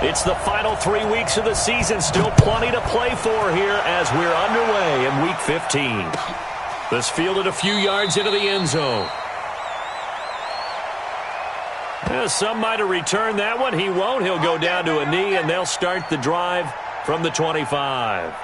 It's the final 3 weeks of the season. Still plenty to play for here as we're underway in Week 15. This fielded a few yards into the end zone. Some might have returned that one. He won't. He'll go down to a knee, and they'll start the drive from the 25.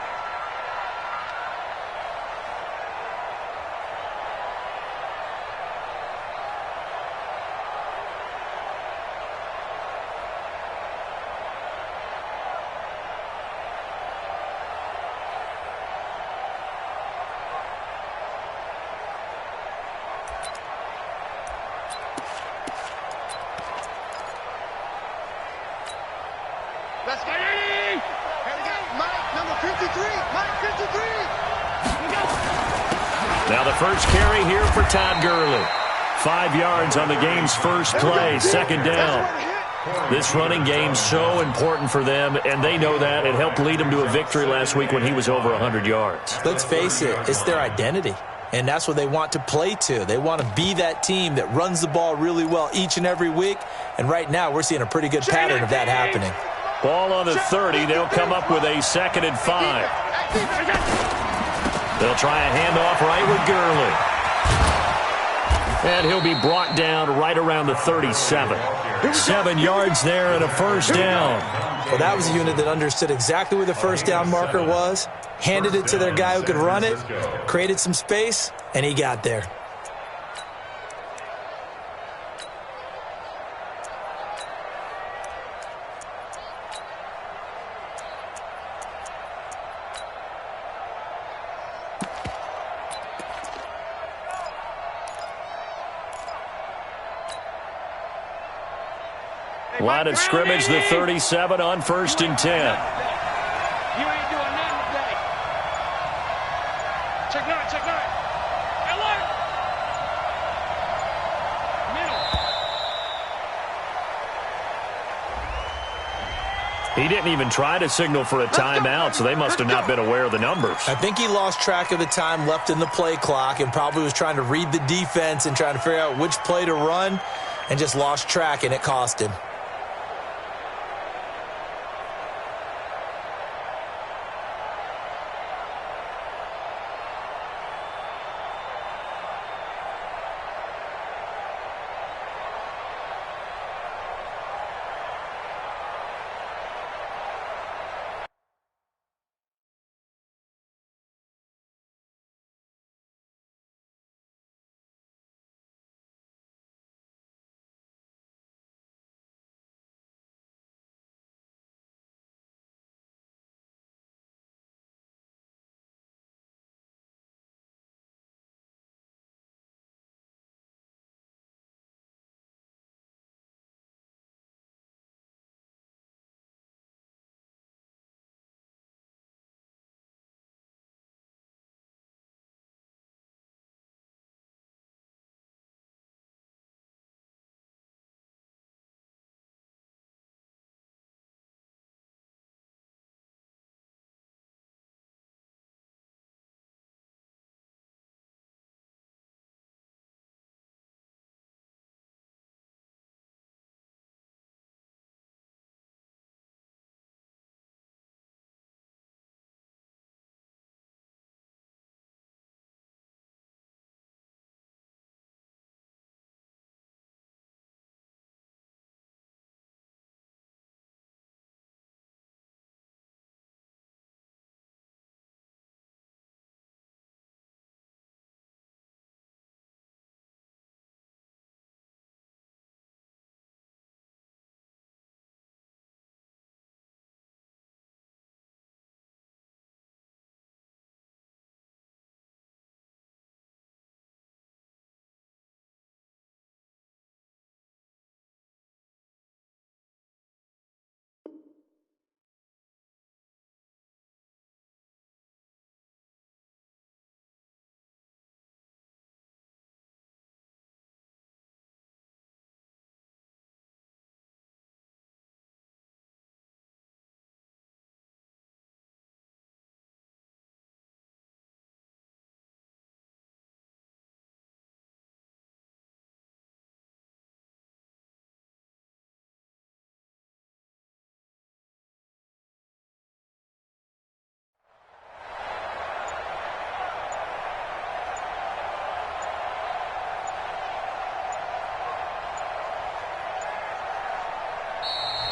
Let's get ready! Here we go, Mike, number 53, Mike 53! Here we go! Now the first carry here for Todd Gurley. 5 yards on the game's first play, second down. This running game's so important for them, and they know that. It helped lead them to a victory last week when he was over 100 yards. Let's face it, it's their identity, and that's what they want to play to. They want to be that team that runs the ball really well each and every week, and right now we're seeing a pretty good pattern of that happening. Ball on the 30. They'll come up with a 2nd and 5. They'll try a handoff right with Gurley. And he'll be brought down right around the 37. 7 yards there and a first down. Well, that was a unit that understood exactly where the first down marker was, handed it to their guy who could run it, created some space, and he got there. Line of scrimmage, the 37 on 1st and 10. You ain't doing nothing today. Check nine. Alert! Middle. He didn't even try to signal for a timeout, so they must have not been aware of the numbers. I think he lost track of the time left in the play clock and probably was trying to read the defense and trying to figure out which play to run and just lost track, and it cost him.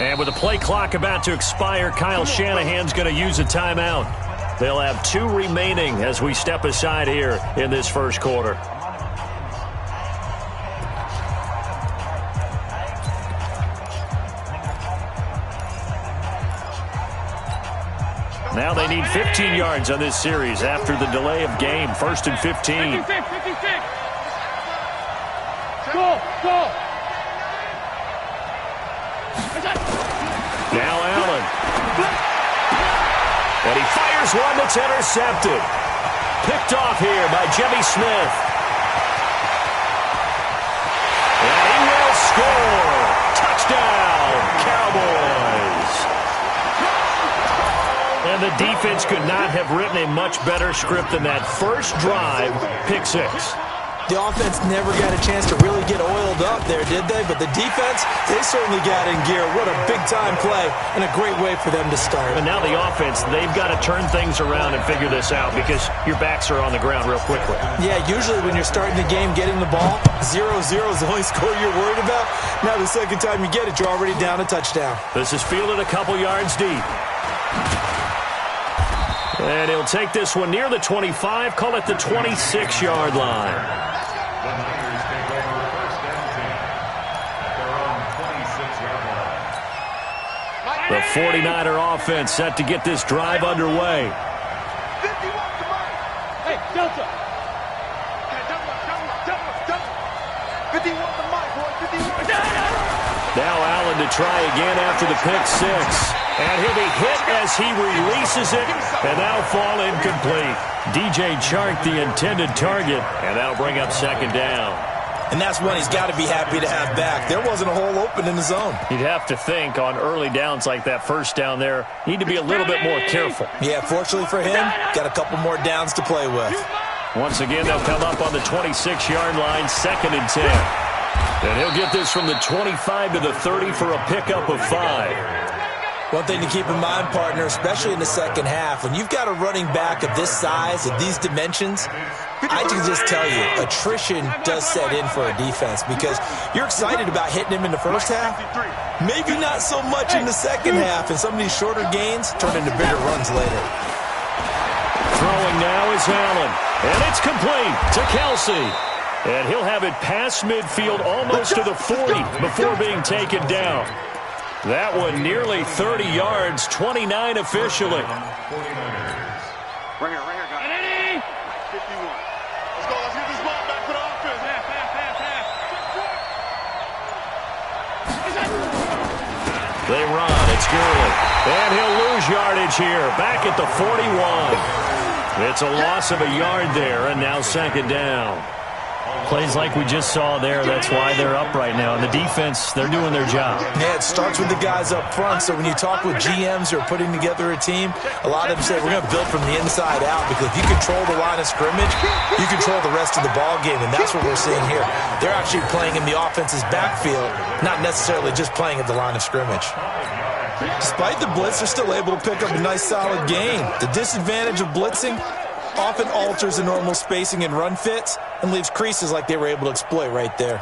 And with the play clock about to expire, Kyle Shanahan's going to use a timeout. They'll have 2 remaining as we step aside here in this first quarter. Now they need 15 yards on this series after the delay of game. 1st and 15. 56. Go. Now Allen. And he fires one that's intercepted. Picked off here by Jimmy Smith. And he will score. Touchdown, Cowboys. And the defense could not have written a much better script than that first drive, pick 6. The offense never got a chance to really get oiled up there, did they? But the defense, they certainly got in gear. What a big-time play and a great way for them to start. And now the offense, they've got to turn things around and figure this out because your backs are on the ground real quickly. Yeah, usually when you're starting the game, getting the ball, 0-0 is the only score you're worried about. Now the second time you get it, you're already down a touchdown. This is fielded a couple yards deep. And he'll take this one near the 25, call it the 26-yard line. The 49er offense set to get this drive underway. Hey, Delta. Now Allen to try again after the pick 6. And he'll be hit as he releases it, and that'll fall incomplete. DJ Chark, the intended target, and that'll bring up 2nd down. And that's one he's got to be happy to have back. There wasn't a hole open in the zone. You'd have to think on early downs like that first down there, need to be a little bit more careful. Yeah, fortunately for him, got a couple more downs to play with. Once again, they'll come up on the 26-yard line, 2nd and 10. And he'll get this from the 25 to the 30 for a pickup of 5. One thing to keep in mind, partner, especially in the second half, when you've got a running back of this size, of these dimensions, I can just tell you, attrition does set in for a defense because you're excited about hitting him in the first half, maybe not so much in the second half, and some of these shorter gains turn into bigger runs later. Throwing now is Allen, and it's complete to Kelsey. And he'll have it past midfield almost to the 40 before being taken down. That one nearly 30 yards, 29 officially. Right here, guys. 51. Let's go. Let's get this ball back for the offense. They run. It's Gurley. And he'll lose yardage here. Back at the 41. It's a loss of a yard there, and now 2nd down. Plays like we just saw there, that's why they're up right now. And the defense, they're doing their job. Yeah, it starts with the guys up front. So when you talk with GMs who are putting together a team, a lot of them say we're going to build from the inside out because if you control the line of scrimmage, you control the rest of the ball game, and that's what we're seeing here. They're actually playing in the offense's backfield, not necessarily just playing at the line of scrimmage. Despite the blitz, they're still able to pick up a nice solid gain. The disadvantage of blitzing often alters the normal spacing and run fits and leaves creases like they were able to exploit right there.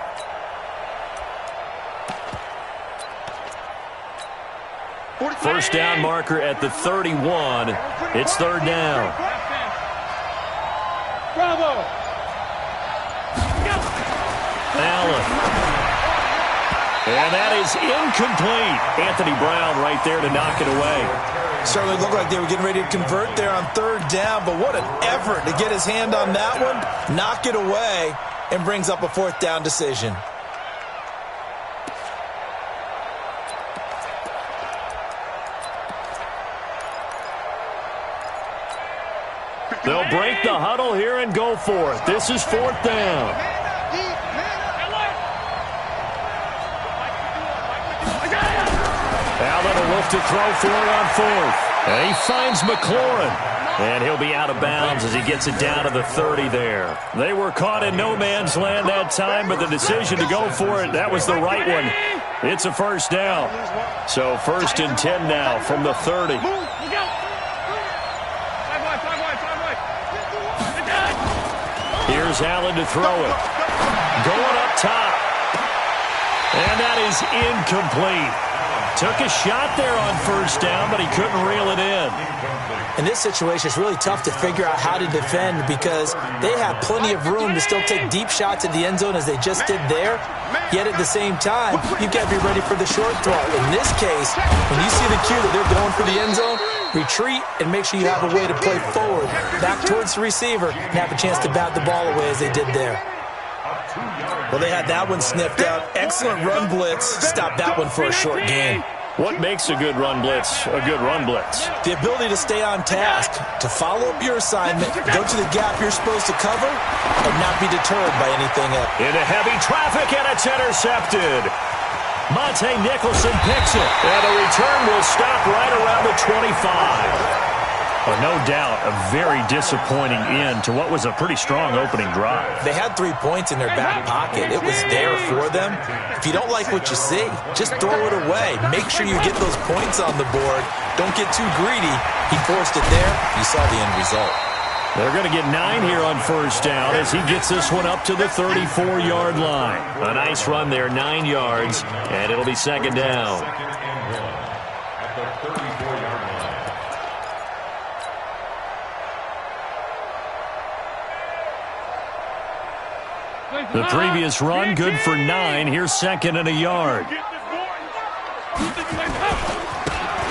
First down marker at the 31. It's 3rd down. Bravo. Allen. And that is incomplete. Anthony Brown right there to knock it away. Certainly looked like they were getting ready to convert there on 3rd down, but what an effort to get his hand on that one, knock it away, and brings up a 4th down decision. They'll break the huddle here and go for it. This is 4th down. Allen will look to throw for it on 4th. And he finds McLaurin. And he'll be out of bounds as he gets it down to the 30 there. They were caught in no man's land that time, but the decision to go for it, that was the right one. It's a 1st down. So 1st and 10 now from the 30. Here's Allen to throw it. Going up top. And that is incomplete. Took a shot there on first down, but he couldn't reel it in. In this situation, it's really tough to figure out how to defend because they have plenty of room to still take deep shots at the end zone as they just did there. Yet at the same time, you've got to be ready for the short throw. In this case, when you see the cue that they're going for the end zone, retreat and make sure you have a way to play forward, back towards the receiver, and have a chance to bat the ball away as they did there. Well, they had that one sniffed out. Excellent run blitz. Stop that one for a short gain. What makes a good run blitz a good run blitz? The ability to stay on task, to follow up your assignment, go to the gap you're supposed to cover, and not be deterred by anything else. Into heavy traffic, and it's intercepted. Monte Nicholson picks it, and the return will stop right around the 25. Well, no doubt, a very disappointing end to what was a pretty strong opening drive. They had 3 points in their back pocket. It was there for them. If you don't like what you see, just throw it away. Make sure you get those points on the board. Don't get too greedy. He forced it there. You saw the end result. They're going to get 9 here on first down as he gets this one up to the 34-yard line. A nice run there, 9 yards, and it'll be second down. The previous run, good for 9. Here's second and a yard.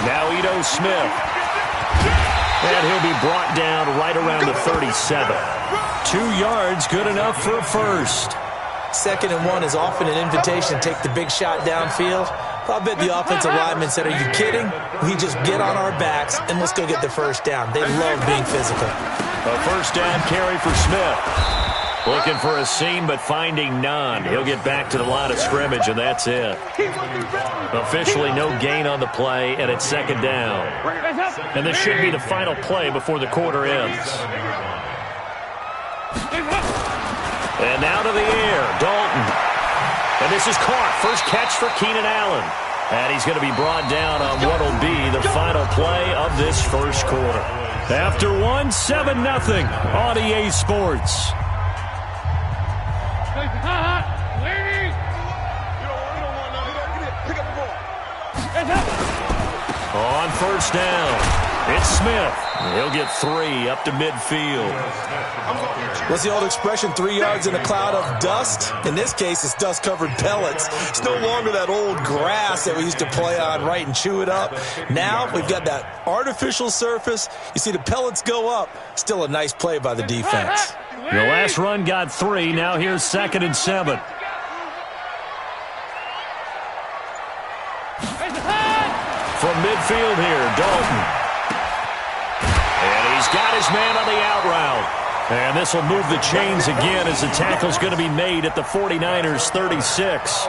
Now Ito Smith. And he'll be brought down right around the 37. 2 yards, good enough for a first. 2nd and 1 is often an invitation to take the big shot downfield. I bet the offensive lineman said, are you kidding? We just get on our backs and let's go get the first down. They love being physical. A first down carry for Smith. Looking for a seam, but finding none. He'll get back to the line of scrimmage, and that's it. Officially no gain on the play, and it's second down. And this should be the final play before the quarter ends. And now to the air, Dalton. And this is caught. First catch for Keenan Allen. And he's going to be brought down on what will be the final play of this first quarter. After one, 7-0 on EA Sports. On first down, it's Smith. He'll get 3 up to midfield. What's the old expression, 3 yards in a cloud of dust? In this case, it's dust-covered pellets. It's no longer that old grass that we used to play on, right, and chew it up. Now we've got that artificial surface. You see the pellets go up. Still a nice play by the defense. The last run got 3. Now here's 2nd and 7. From midfield here, Dalton. And he's got his man on the out route. And this will move the chains again as the tackle's going to be made at the 49ers' 36.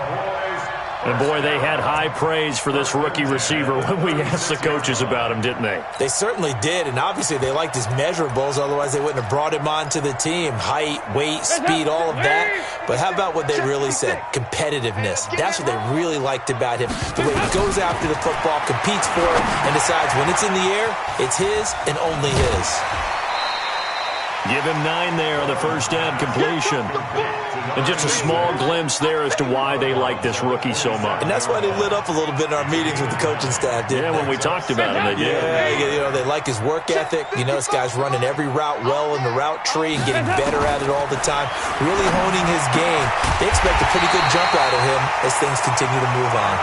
And, boy, they had high praise for this rookie receiver when we asked the coaches about him, didn't they? They certainly did, and obviously they liked his measurables. Otherwise, they wouldn't have brought him onto the team. Height, weight, speed, all of that. But how about what they really said? Competitiveness. That's what they really liked about him. The way he goes after the football, competes for it, and decides when it's in the air, it's his and only his. Give him 9 there on the first down completion. And just a small glimpse there as to why they like this rookie so much. And that's why they lit up a little bit in our meetings with the coaching staff, didn't they? When we talked about him, they did. Yeah, you know, they like his work ethic. You know, this guy's running every route well in the route tree and getting better at it all the time, really honing his game. They expect a pretty good jump out of him as things continue to move on.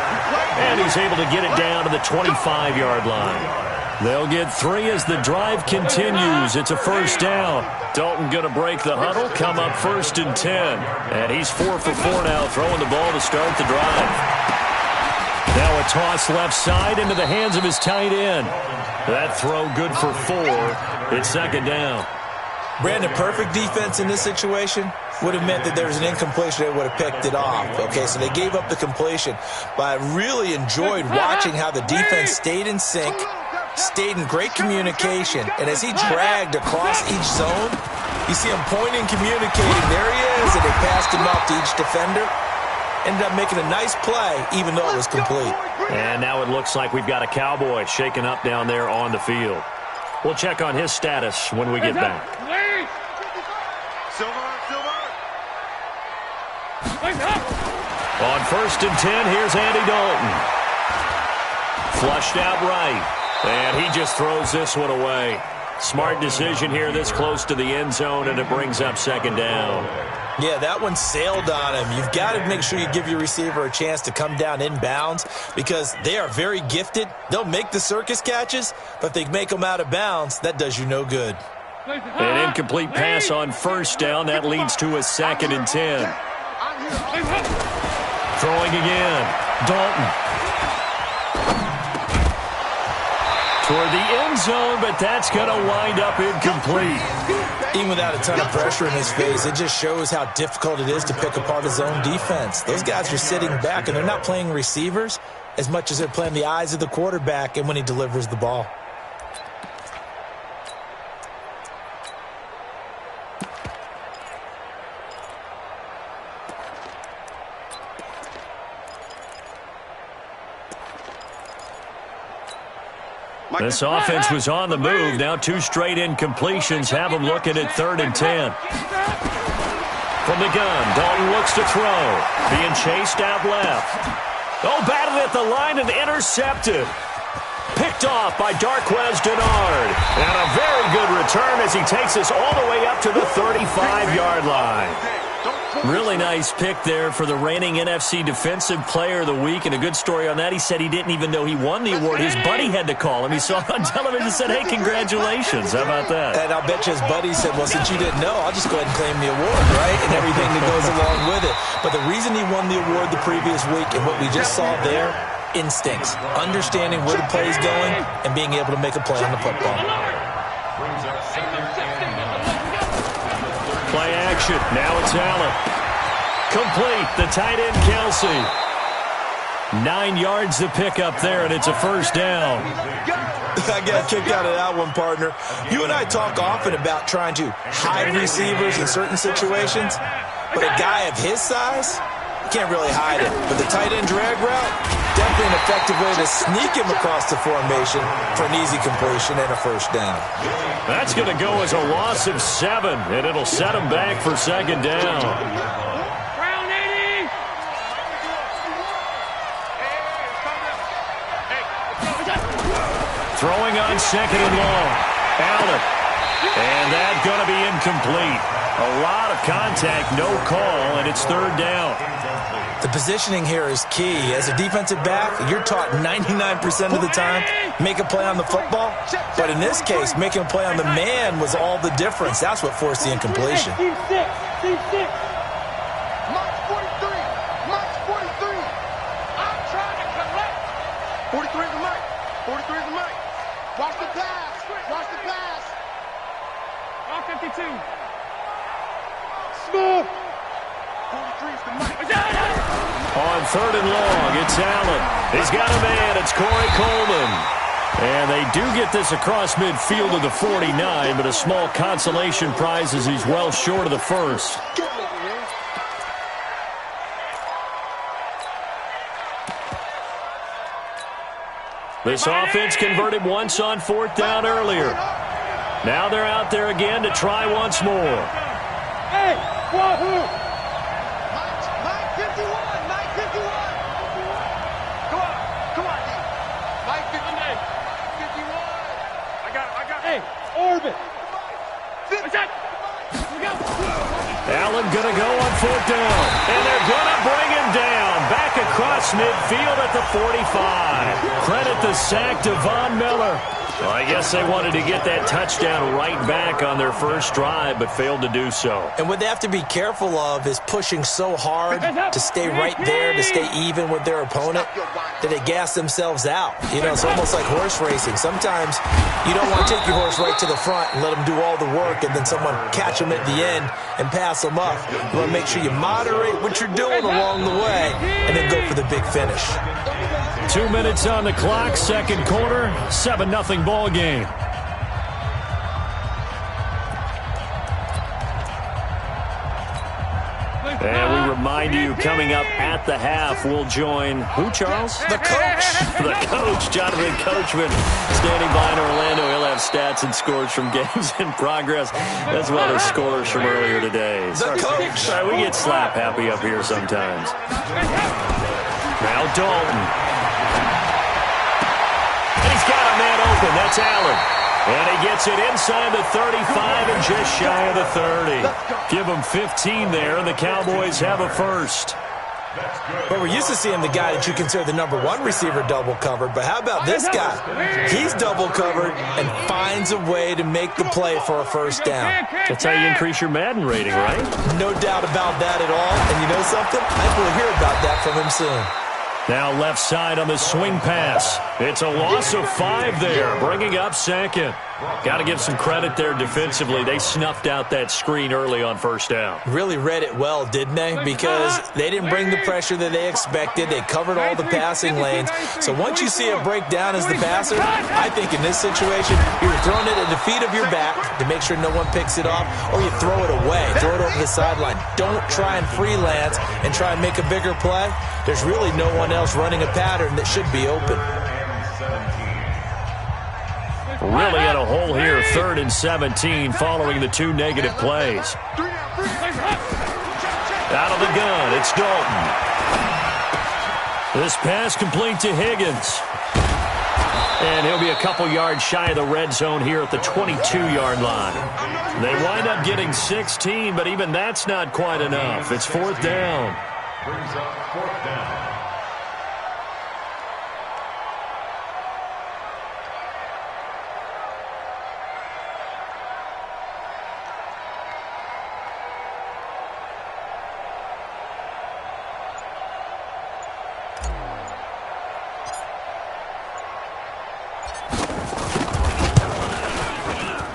And he's able to get it down to the 25-yard line. They'll get 3 as the drive continues. It's a first down. Dalton going to break the huddle, come up 1st and 10. And he's 4 for 4 now, throwing the ball to start the drive. Now a toss left side into the hands of his tight end. That throw good for 4. It's second down. Brandon, perfect defense in this situation would have meant that there was an incompletion. They would have picked it off. Okay, so they gave up the completion. But I really enjoyed watching how the defense stayed in sync, stayed in great communication, and as he dragged across each zone, you see him pointing, communicating. There he is, and they passed him off to each defender. Ended up making a nice play, even though it was complete. And now it looks like we've got a Cowboy shaken up down there on the field. We'll check on his status when we get back. On 1st and 10, here's Andy Dalton. Flushed out right. And he just throws this one away. Smart decision here this close to the end zone, and it brings up second down. Yeah, that one sailed on him. You've got to make sure you give your receiver a chance to come down inbounds because they are very gifted. They'll make the circus catches, but if they make them out of bounds, that does you no good. An incomplete pass on first down. That leads to a 2nd and 10. Throwing again. Dalton. Toward the end zone, but that's going to wind up incomplete. Even without a ton of pressure in his face, it just shows how difficult it is to pick apart his own defense. Those guys are sitting back, and they're not playing receivers as much as they're playing the eyes of the quarterback and when he delivers the ball. This offense was on the move. Now 2 straight incompletions have them looking at 3rd and 10. From the gun, Dalton looks to throw. Being chased out left. Oh, batted at the line and intercepted. Picked off by Darquez Denard. And a very good return as he takes us all the way up to the 35-yard line. Really nice pick there for the reigning NFC Defensive Player of the Week. And a good story on that. He said he didn't even know he won the award. His buddy had to call him. He saw it on television and said, hey, congratulations. How about that? And I'll bet you his buddy said, well, since you didn't know, I'll just go ahead and claim the award, right? And everything that goes along with it. But the reason he won the award the previous week and what we just saw there, instincts, understanding where the play is going and being able to make a play on the football. Play action. Now it's Allen. Complete. The tight end, Kelsey. 9 yards to pick up there, and it's a first down. I got kicked out of that one, partner. You and I talk often about trying to hide receivers in certain situations, but a guy of his size, you can't really hide it. But the tight end drag route, definitely an effective way to sneak him across the formation for an easy completion and a first down. That's going to go as a loss of 7, and it'll set him back for second down. Throwing on 2nd and long. Allen. And that's going to be incomplete. A lot of contact, no call, and it's 3rd down. The positioning here is key. As a defensive back, you're taught 99% of the time, make a play on the football. But in this case, making a play on the man was all the difference. That's what forced the incompletion. Team 6. March 43. March 43. I'm trying to collect. 43 is the mic. 43 is the mic. Watch the pass. Watch the pass. On 52. Smooth. 43 is the mic. On 3rd and long, it's Allen. He's got a man. It's Corey Coleman. And they do get this across midfield to the 49, but a small consolation prize as he's well short of the first. This offense converted once on 4th down earlier. Now they're out there again to try once more. Hey, wahoo! Mike 51, Mike 51. Come on, D. Mike 51. I got it. Hey, orbit. Allen going to go on 4th down. And they're going to bring him down. Back across midfield at the 45. Credit the sack to Von Miller. Well, I guess they wanted to get that touchdown right back on their first drive, but failed to do so. And what they have to be careful of is pushing so hard to stay right there, to stay even with their opponent, that they gas themselves out. You know, it's almost like horse racing. Sometimes you don't want to take your horse right to the front and let them do all the work and then someone catch them at the end and pass them up. You want to make sure you moderate what you're doing along the way and then go for the big finish. 2 minutes on the clock, second quarter, 7-0 ball game. And we remind you, coming up at the half, we'll join who, Charles? The coach. The coach, Jonathan Coachman, standing by in Orlando. He'll have stats and scores from games in progress, as well as scores from earlier today. The coach. We get slap happy up here sometimes. Now Dalton. got a man open. That's Allen. And he gets it inside the 35 and just shy of the 30. Give him 15 there, and the Cowboys have a first. But we're used to seeing the guy that you consider the #1 receiver double covered. But how about this guy? He's double covered and finds a way to make the play for a first down. That's how you increase your Madden rating, right? No doubt about that at all. And you know something? I think we'll hear about that from him soon. Now left side on the swing pass. It's a loss of 5 there, bringing up second. Got to give some credit there defensively. They snuffed out that screen early on first down. Really read it well, didn't they? Because they didn't bring the pressure that they expected. They covered all the passing lanes. So once you see it break down as the passer, I think in this situation, you're throwing it at the feet of your back to make sure no one picks it off, or you throw it away, throw it over the sideline. Don't try and freelance and try and make a bigger play. There's really no one else running a pattern that should be open. Really in a hole here, 3rd and 17, following the 2 negative plays. Out of the gun, it's Dalton. This pass complete to Higgins. And he'll be a couple yards shy of the red zone here at the 22-yard line. They wind up getting 16, but even that's not quite enough. It's 4th down. Brings up 4th down.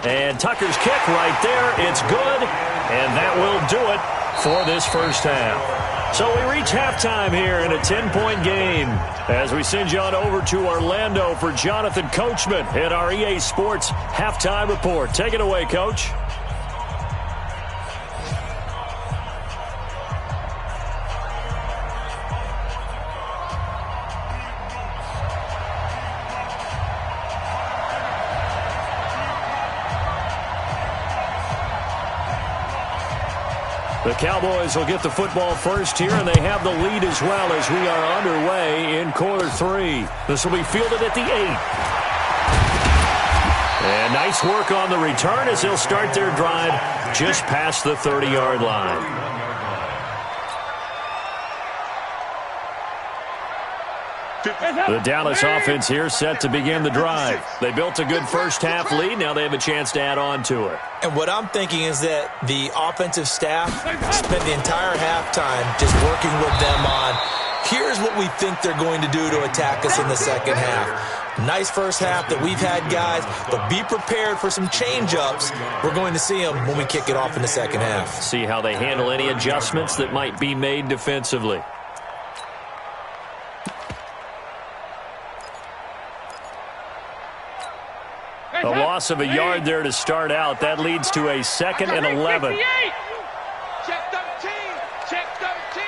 And Tucker's kick right there. It's good, and that will do it for this first half. So we reach halftime here in a 10-point game as we send you on over to Orlando for Jonathan Coachman at our EA Sports Halftime Report. Take it away, Coach. The Cowboys will get the football first here, and they have the lead as well as we are underway in quarter 3. This will be fielded at the 8. And nice work on the return as they'll start their drive just past the 30-yard line. The Dallas offense here set to begin the drive. They built a good first half lead. Now they have a chance to add on to it. And what I'm thinking is that the offensive staff spent the entire halftime just working with them on, here's what we think they're going to do to attack us in the second half. Nice first half that we've had, guys, but be prepared for some change-ups. We're going to see them when we kick it off in the second half. See how they handle any adjustments that might be made defensively. A loss of a yard there to start out. That leads to a 2nd and 11. Check 13. Check 13.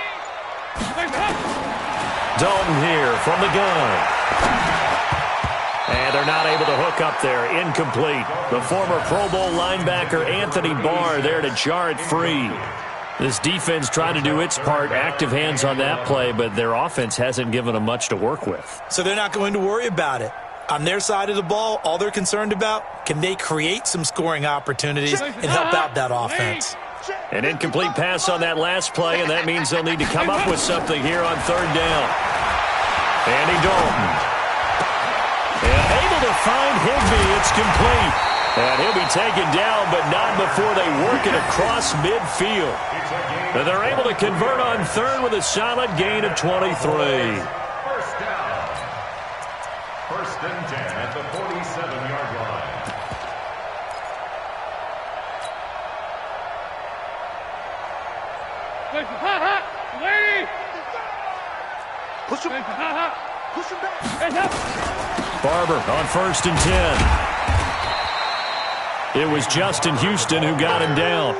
Dalton here from the gun. And they're not able to hook up there. Incomplete. The former Pro Bowl linebacker Anthony Barr there to jar it free. This defense trying to do its part. Active hands on that play, but their offense hasn't given them much to work with. So they're not going to worry about it. On their side of the ball, all they're concerned about, can they create some scoring opportunities and help out that offense? An incomplete pass on that last play, and that means they'll need to come up with something here on 3rd down. Andy Dalton. And able to find Higbee. It's complete. And he'll be taken down, but not before they work it across midfield. And they're able to convert on 3rd with a solid gain of 23. First and 10 at the 47-yard line. Push him. Push him back. Barber on 1st and 10. It was Justin Houston who got him down.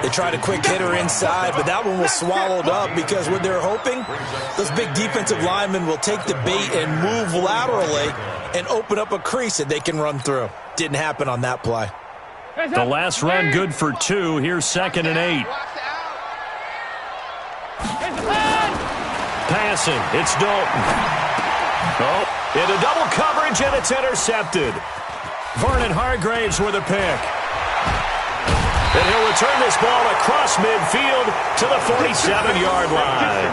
They tried a quick hitter inside, but that one was swallowed up because what they're hoping, those big defensive linemen will take the bait and move laterally and open up a crease that they can run through. Didn't happen on that play. The last run good for 2. Here's 2nd and 8. Passing. It's Dalton. Oh, Into double coverage, and it's intercepted. Vernon Hargraves with a pick. And he'll return this ball across midfield to the 47-yard line.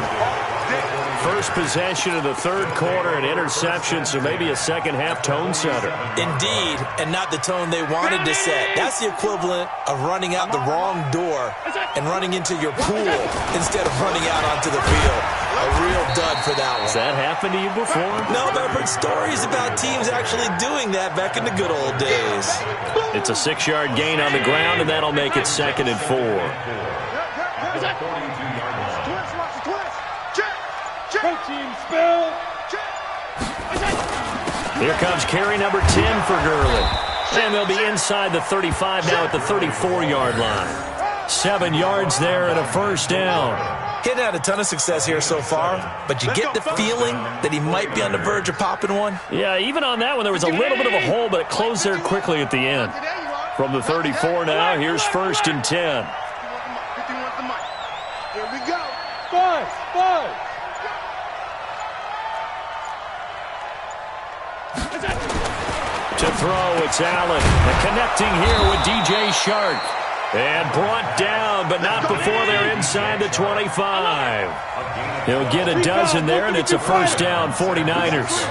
First possession of the third quarter, an interception, so maybe a second-half tone setter. Indeed, and not the tone they wanted to set. That's the equivalent of running out the wrong door and running into your pool instead of running out onto the field. A real dud for that one. Has that happened to you before? No, but I've heard stories about teams actually doing that back in the good old days. It's a 6-yard gain on the ground, and that'll make it 2nd and 4. Here comes carry number 10 for Gurley. And they'll be inside the 35 now at the 34-yard line. 7 yards there and a first down. He hadn't had a ton of success here so far, but you get the feeling that he might be on the verge of popping one. Yeah, even on that one, there was a little bit of a hole, but it closed there quickly at the end. From the 34 now, here's 1st and 10. Here we go. 5. To throw, it's Allen. And connecting here with DJ Shark. And brought down, but not before they're inside the 25. He'll get a dozen there, and it's a first down, 49ers.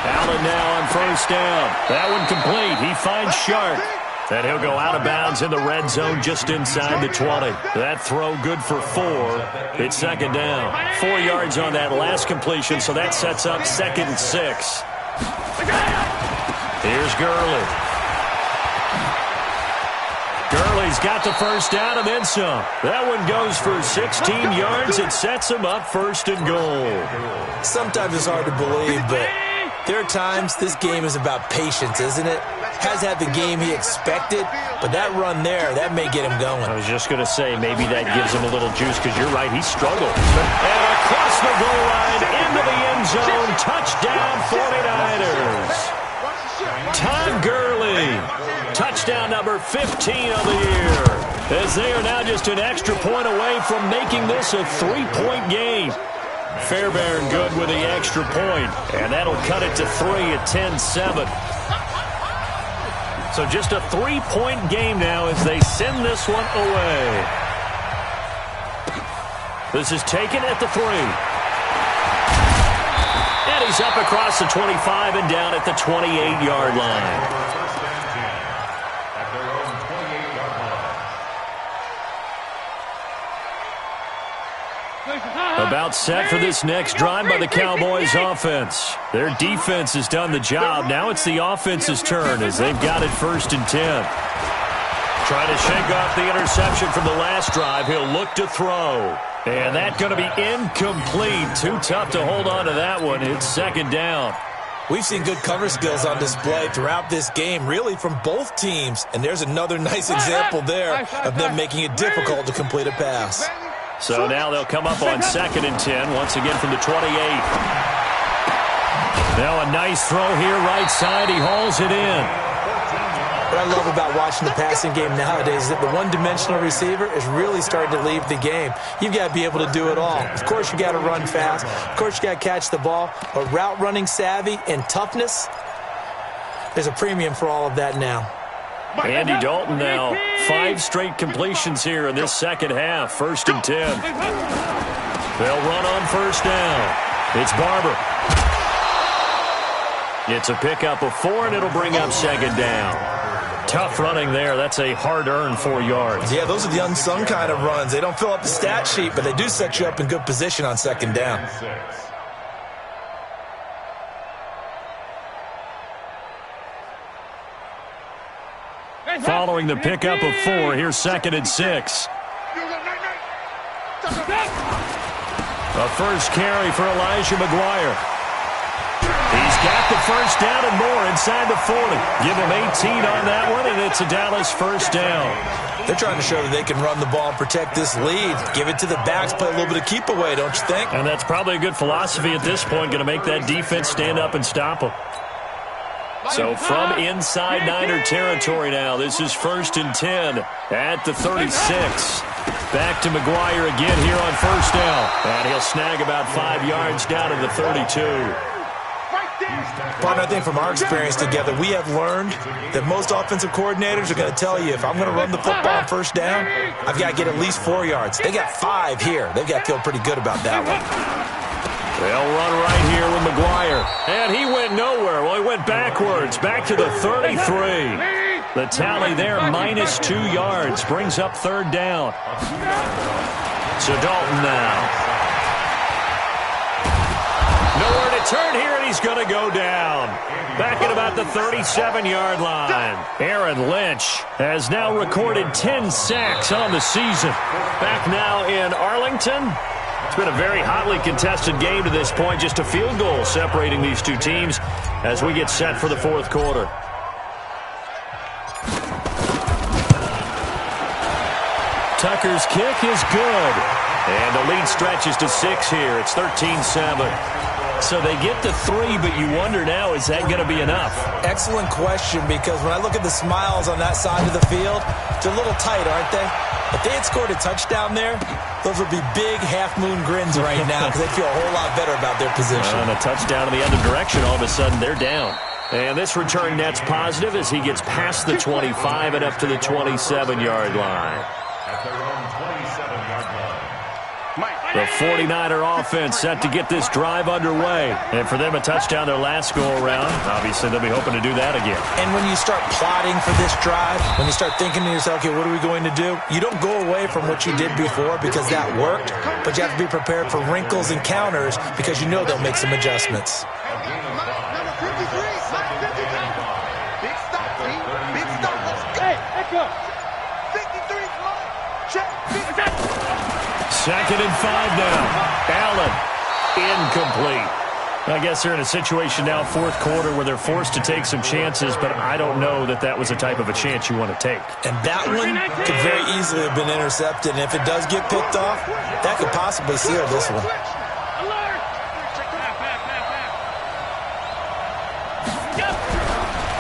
Allen now on first down. That one complete. He finds Shark. And he'll go out of bounds in the red zone just inside the 20. That throw good for 4. It's 2nd down. 4 yards on that last completion, so that sets up 2nd and 6. Here's Gurley. Gurley's got the first down and then some. That one goes for 16 yards. It sets him up 1st and goal. Sometimes it's hard to believe, but there are times this game is about patience, isn't it? Has had the game he expected, but that run there, that may get him going. I was just going to say, maybe that gives him a little juice, because you're right, he struggled. And across the goal line, into the end zone, touchdown 49ers. Todd Gurley, touchdown number 15 of the year, as they are now just an extra point away from making this a 3-point game. Fairbairn good with the extra point, and that'll cut it to 3 at 10-7. So just a 3-point game now as they send this one away. This is taken at the 3. And he's up across the 25 and down at the 28-yard line. About set for this next drive by the Cowboys offense. Their defense has done the job. Now it's the offense's turn as they've got it 1st and 10. Trying to shake off the interception from the last drive. He'll look to throw. And that's going to be incomplete. Too tough to hold on to that one. It's 2nd down. We've seen good cover skills on display throughout this game, really from both teams. And there's another nice example there of them making it difficult to complete a pass. So now they'll come up on 2nd and 10, once again from the 28. Now a nice throw here, right side. He hauls it in. What I love about watching the passing game nowadays is that the one-dimensional receiver is really starting to leave the game. You've got to be able to do it all. Of course, you got to run fast. Of course, you got to catch the ball. But route running savvy and toughness, there's a premium for all of that now. Andy Dalton now, 5 straight completions here in this second half. 1st and 10. They'll run on 1st down. It's Barber. It's a pickup of 4, and it'll bring up 2nd down. Tough running there. That's a hard-earned 4 yards. Yeah, those are the unsung kind of runs. They don't fill up the stat sheet, but they do set you up in good position on 2nd down. Following the pickup of 4, here's 2nd and 6. A first carry for Elijah McGuire. He's got the first down and more inside the 40. Give him 18 on that one, and it's a Dallas 1st down. They're trying to show that they can run the ball and protect this lead. Give it to the backs, play a little bit of keep away, don't you think? And that's probably a good philosophy at this point, going to make that defense stand up and stop them. So from inside Niner territory now, this is 1st and 10 at the 36. Back to McGuire again here on first down. And he'll snag about 5 yards down to the 32. Partner, I think from our experience together, we have learned that most offensive coordinators are going to tell you, if I'm going to run the football on first down, I've got to get at least 4 yards. They got 5 here. They've got to feel pretty good about that one. They'll run right here with McGuire. And he went nowhere. Well, he went backwards, back to the 33. The tally there, minus 2 yards, brings up third down. So Dalton now. Nowhere to turn here, and he's going to go down. Back at about the 37-yard line. Aaron Lynch has now recorded 10 sacks on the season. Back now in Arlington. It's been a very hotly contested game to this point. Just a field goal separating these two teams as we get set for the fourth quarter. Tucker's kick is good. And the lead stretches to 6 here. It's 13-7. So they get to 3, but you wonder now, is that going to be enough? Excellent question, because when I look at the smiles on that side of the field, they're a little tight, aren't they? If they had scored a touchdown there, those would be big half-moon grins right now because they feel a whole lot better about their position. And a touchdown in the other direction, all of a sudden they're down. And this return net's positive as he gets past the 25 and up to the 27-yard line. The 49er offense set to get this drive underway. And for them, a touchdown their last go-around. Obviously, they'll be hoping to do that again. And when you start plotting for this drive, when you start thinking to yourself, okay, what are we going to do? You don't go away from what you did before because that worked, but you have to be prepared for wrinkles and counters because you know they'll make some adjustments. Second and 5 now. Allen, incomplete. I guess they're in a situation now, fourth quarter, where they're forced to take some chances, but I don't know that that was a type of a chance you want to take. And that one could very easily have been intercepted, and if it does get picked off, that could possibly seal this one.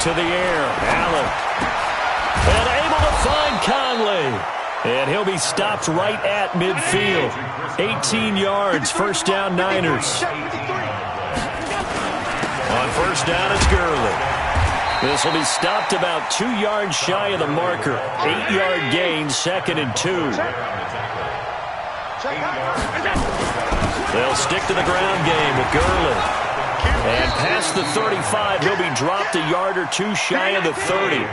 To the air, Allen. And able to find Conley. And he'll be stopped right at midfield. 18 yards, first down Niners. On first down, it's Gurley. This will be stopped about 2 yards shy of the marker. 8-yard gain, second and 2. They'll stick to the ground game with Gurley. And past the 35, he'll be dropped a yard or 2 shy of the 30.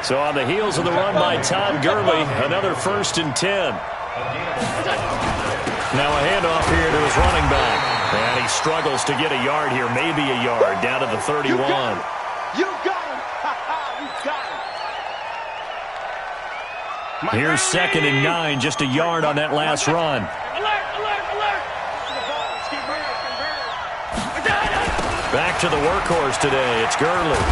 So on the heels of the run by Todd Gurley, another first and 10. Now a handoff here to his running back. And he struggles to get a yard here, maybe a yard, down to the 31. You got him. You got him. Here's second and 9, just a yard on that last run. Back to the workhorse today, it's Gurley.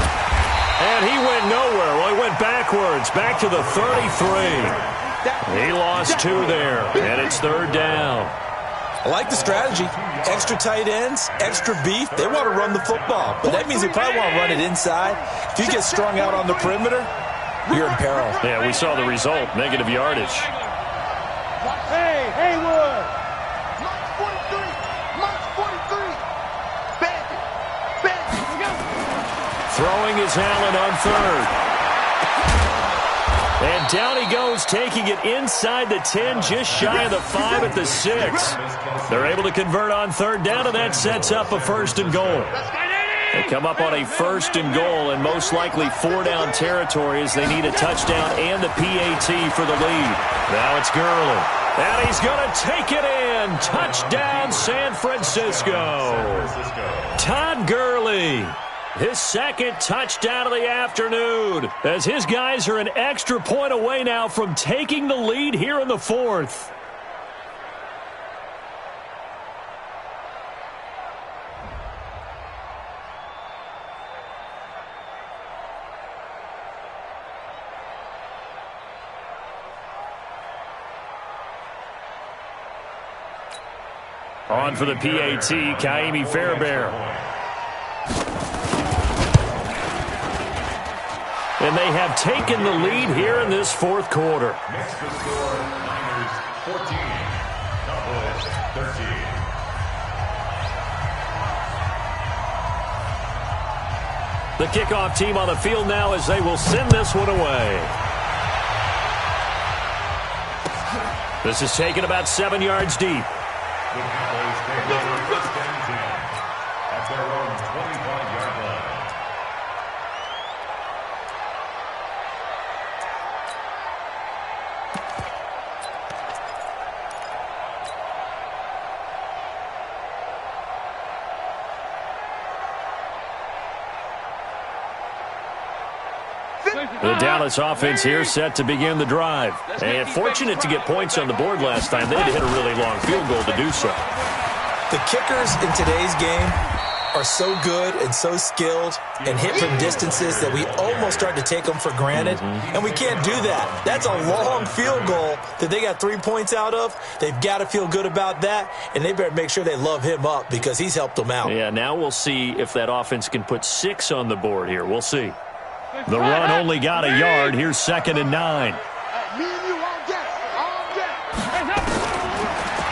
And he went nowhere. Well, he went backwards, back to the 33. He lost 2 there, and it's third down. I like the strategy. Extra tight ends, extra beef. They want to run the football, but that means they probably want to run it inside. If you get strung out on the perimeter, you're in peril. Yeah, we saw the result, negative yardage. Hey, Haywood. Mark 43. Mark 43. Throwing is Allen on third. And down he goes, taking it inside the 10, just shy of the 5 at the 6. They're able to convert on third down, and that sets up a first and goal. They come up on a first and goal, and most likely 4-down territory as they need a touchdown and the PAT for the lead. Now it's Gurley. And he's going to take it in. Touchdown, San Francisco. Todd Gurley. His second touchdown of the afternoon, as his guys are an extra point away now from taking the lead here in the fourth. On for the PAT, Kaimi Fairbairn. And they have taken the lead here in this fourth quarter. 14. Cowboys 13. The kickoff team on the field now as they will send this one away. This is taken about 7 yards deep. The Cowboys take over first and 10 at their own 25-yard line. The Dallas offense here set to begin the drive. And fortunate to get points on the board last time. They had to hit a really long field goal to do so. The kickers in today's game are so good and so skilled and hit from distances that we almost start to take them for granted. And we can't do that. That's a long field goal that they got 3 points out of. They've got to feel good about that, and they better make sure they love him up because he's helped them out. Yeah, now we'll see if that offense can put 6 on the board here. We'll see. The run only got a yard. Here's 2nd and 9.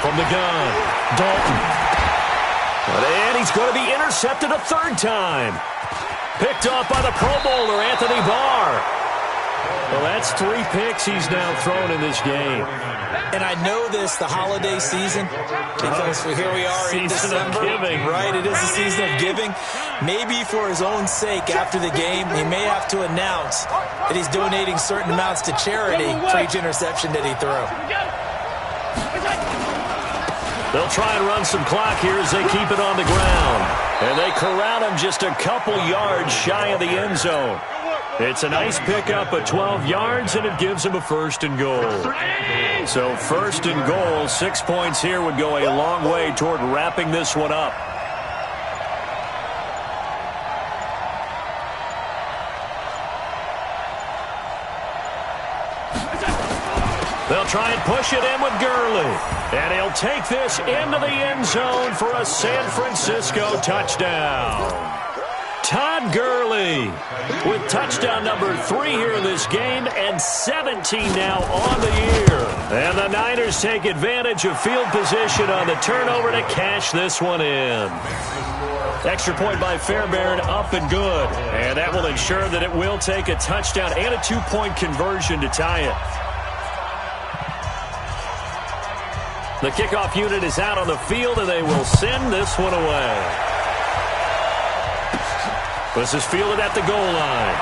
From the gun, Dalton. And he's going to be intercepted a 3rd time. Picked off by the Pro Bowler, Anthony Barr. Well, that's 3 picks he's now thrown in this game. And I know this, the holiday season, because here we are in December. Right, it is the season of giving. Maybe for his own sake, after the game, he may have to announce that he's donating certain amounts to charity for each interception that he threw. They'll try and run some clock here as they keep it on the ground. And they corral him just a couple yards shy of the end zone. It's a nice pickup of 12 yards, and it gives him a 1st and goal. So 1st and goal, 6 points here would go a long way toward wrapping this one up. They'll try and push it in with Gurley. And he'll take this into the end zone for a San Francisco touchdown. Todd Gurley with touchdown number 3 here in this game and 17 now on the year. And the Niners take advantage of field position on the turnover to cash this one in. Extra point by Fairbairn, up and good. And that will ensure that it will take a touchdown and a 2-point conversion to tie it. The kickoff unit is out on the field, and they will send this one away. This is fielded at the goal line.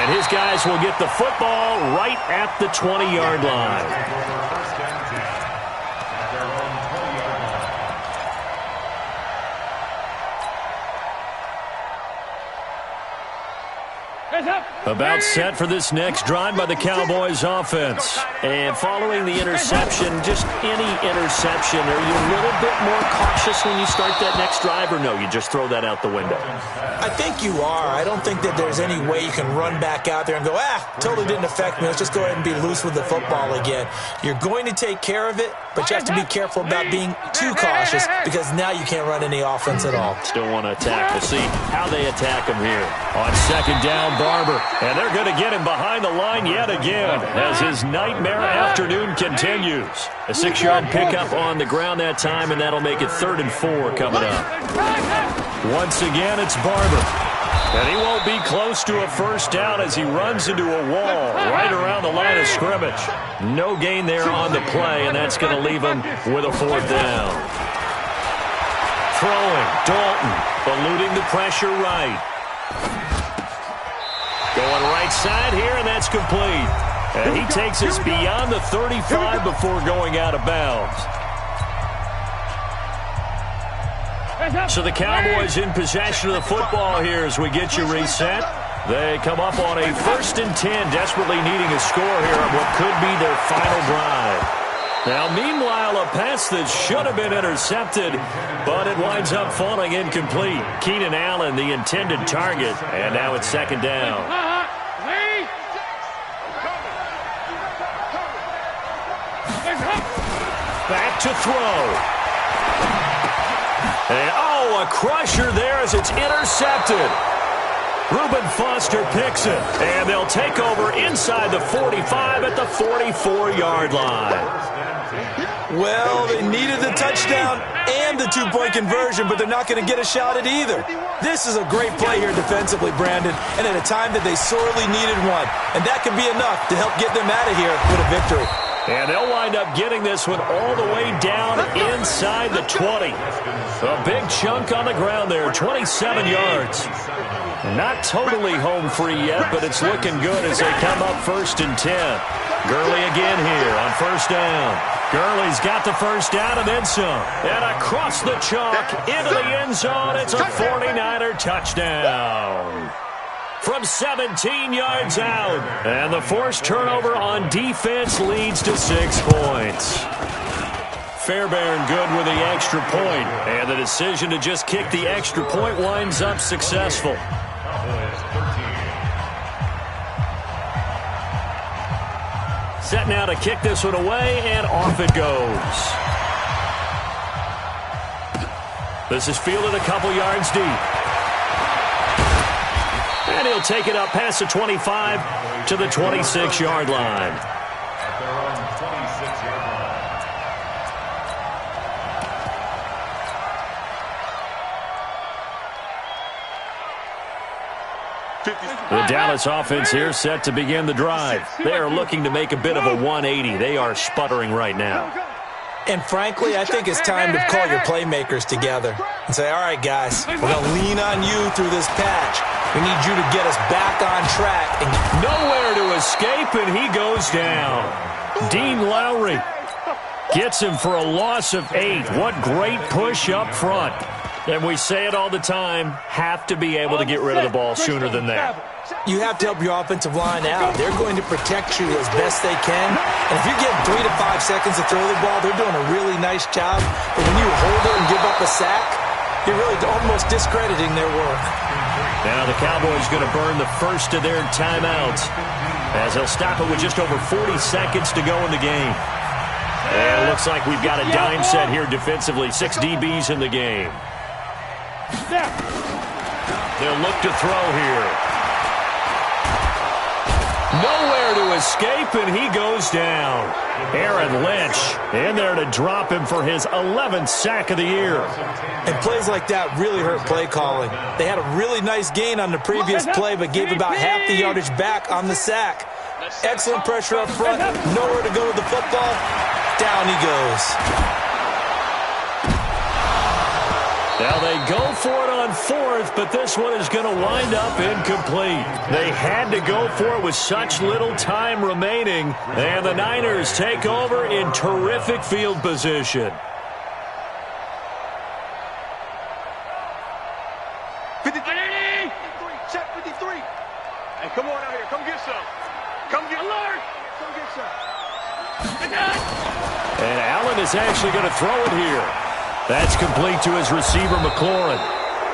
And his guys will get the football right at the 20-yard line. About set for this next drive by the Cowboys offense. And following the interception, just any interception, are you a little bit more cautious when you start that next drive, or no, you just throw that out the window? I think you are. I don't think that there's any way you can run back out there and go, totally didn't affect me. Let's just go ahead and be loose with the football again. You're going to take care of it, but you have to be careful about being too cautious because now you can't run any offense at all. Still want to attack. We'll see how they attack him here. On 2nd down, Barber. And they're going to get him behind the line yet again as his nightmare afternoon continues. A 6-yard pickup on the ground that time, and that'll make it 3rd and 4 coming up. Once again, it's Barber. And he won't be close to a first down as he runs into a wall right around the line of scrimmage. No gain there on the play, and that's going to leave him with a 4th down. Throwing, Dalton, eluding the pressure right. Going right side here, and that's complete. And he takes us beyond the 35 before going out of bounds. So the Cowboys in possession of the football here as we get you reset. They come up on a 1st and 10, desperately needing a score here on what could be their final drive. Now, meanwhile, a pass that should have been intercepted, but it winds up falling incomplete. Keenan Allen, the intended target, and now it's 2nd down. Back to throw. And, a crusher there as it's intercepted. Reuben Foster picks it, and they'll take over inside the 45 at the 44-yard line. Well, they needed the touchdown and the two-point conversion, but they're not going to get a shot at either. This is a great play here defensively, Brandon, and at a time that they sorely needed one. And that could be enough to help get them out of here with a victory. And they'll wind up getting this one all the way down inside the 20. A big chunk on the ground there, 27 yards. Not totally home free yet, but it's looking good as they come up 1st and 10. Gurley again here on 1st down. Gurley's got the 1st down and then some. And across the chalk into the end zone, it's a 49er touchdown. From 17 yards out. And the forced turnover on defense leads to 6 points. Fairbairn good with the extra point. And the decision to just kick the extra point winds up successful. Set now to kick this one away, and off it goes. This is fielded a couple yards deep. And he'll take it up past the 25 to the 26-yard line. At their own 26-yard line. The Dallas offense here set to begin the drive. They are looking to make a bit of a 180. They are sputtering right now. And frankly, I think it's time to call your playmakers together and say, all right, guys, we're going to lean on you through this patch. We need you to get us back on track. And nowhere to escape, and he goes down. Dean Lowry gets him for a loss of 8. What great push up front. And we say it all the time, have to be able to get rid of the ball sooner than that. You have to help your offensive line out. They're going to protect you as best they can. And if you're getting 3 to 5 seconds to throw the ball, they're doing a really nice job. But when you hold it and give up a sack, you're really almost discrediting their work. Now the Cowboys going to burn the first of their timeouts as they'll stop it with just over 40 seconds to go in the game. And it looks like we've got a dime set here defensively. 6 DBs in the game. They'll look to throw here. Nowhere to escape, and he goes down. Aaron Lynch in there to drop him for his 11th sack of the year. And plays like that really hurt play calling. They had a really nice gain on the previous play, but gave about half the yardage back on the sack. Excellent pressure up front. Nowhere to go with the football. Down he goes. Now they go for it on 4th, but this one is going to wind up incomplete. They had to go for it with such little time remaining, and the Niners take over in terrific field position. 53. Check 53. Hey, come on out here. Come get some. Come get alert. Come get some. And Allen is actually going to throw it here. That's complete to his receiver, McLaurin.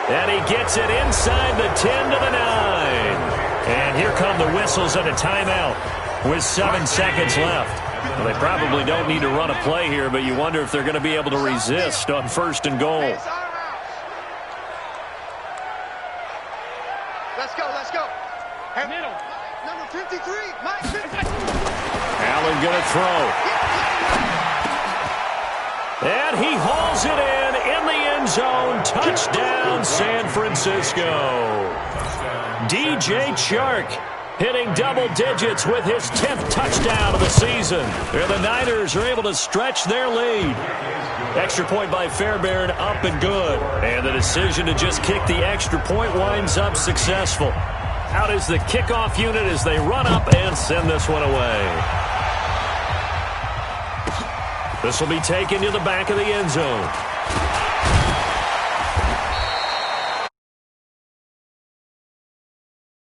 And he gets it inside the 10 to the 9. And here come the whistles and a timeout with 7 seconds left. Well, they probably don't need to run a play here, but you wonder if they're going to be able to resist on 1st and goal. Let's go, let's go. Middle. Number 53, Mike. Allen going to throw. And he hauls it in the end zone. Touchdown, San Francisco. DJ Chark hitting double digits with his 10th touchdown of the season. And the Niners are able to stretch their lead. Extra point by Fairbairn up and good. And the decision to just kick the extra point winds up successful. Out is the kickoff unit as they run up and send this one away. This will be taken to the back of the end zone.